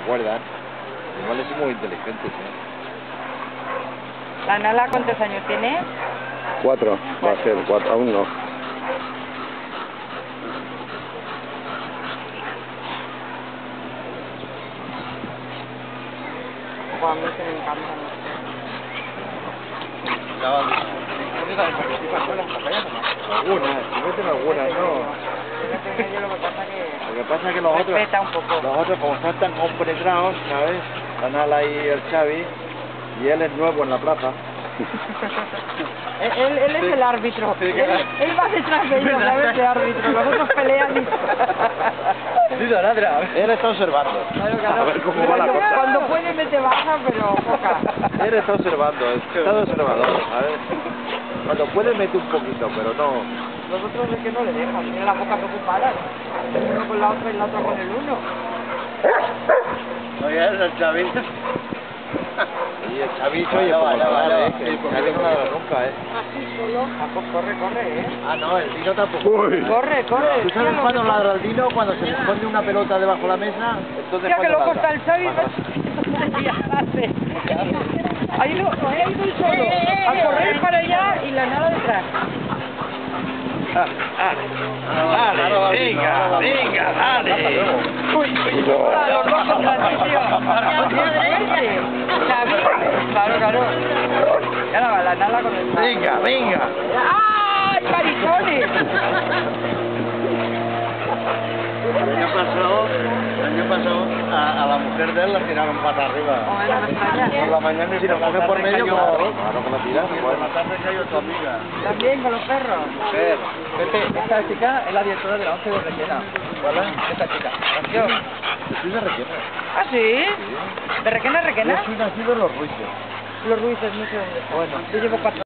acuerdan. Igual son muy inteligentes, ¿La Nala cuántos años tiene? 4, va a ser 4, aún no. O a mí que me encantan. Algunas, si meten algunas, no. Lo que pasa es que los otros, Respeta un poco. como están tan compenetrados, ¿sabes? La Nala y el Xavi, y él es nuevo en la plaza. Él es el árbitro. Él va detrás de ellos, ¿sabes? De árbitro. Los otros pelean y... Él está observando. A ver cómo va la cosa. Cuando puede mete baja, pero poca. Él está observando, está de observador, ¿sabes? Cuando puede mete un poquito, pero no. Los otros es que no le dejan, tienen la boca ocupada. Uno con la otra y la otra con el uno. Oye, es el Xavi. Y el Xavi, oye, como el Xavi no la da nunca, Así solo. Ah, pues corre, ¿eh? Ah, no, el Dino tampoco. Uy. Corre. ¿Tú sabes cuando ladra el Dino? Cuando se le pone una pelota debajo de la mesa. Entonces Ya que cuando loco ladra. está el Xavi. Ha ido el solo a correr para allá y la Nala detrás. Dale, venga, dale. Uy, los dos contra ti, tío. Xavi. Claro. Ya la Nala con el Xavi. Venga. ¡Ay, carizones! El año pasado a la mujer de él la tiraron pata arriba. Bueno, me extraña. Por la mañana y si nos coge por medio, claro que la tiran. Por la tarde cayó tu amiga. También con los perros. Mujer. Pepe, esta chica es la directora de la 11 de Requena. ¿Cuál es? Esta chica. Yo. Yo soy de Requena. ¿Ah, sí? ¿De Requena? Yo soy nacido en Los Ruices. Los Ruices, no sé dónde. Bueno. Yo llevo 4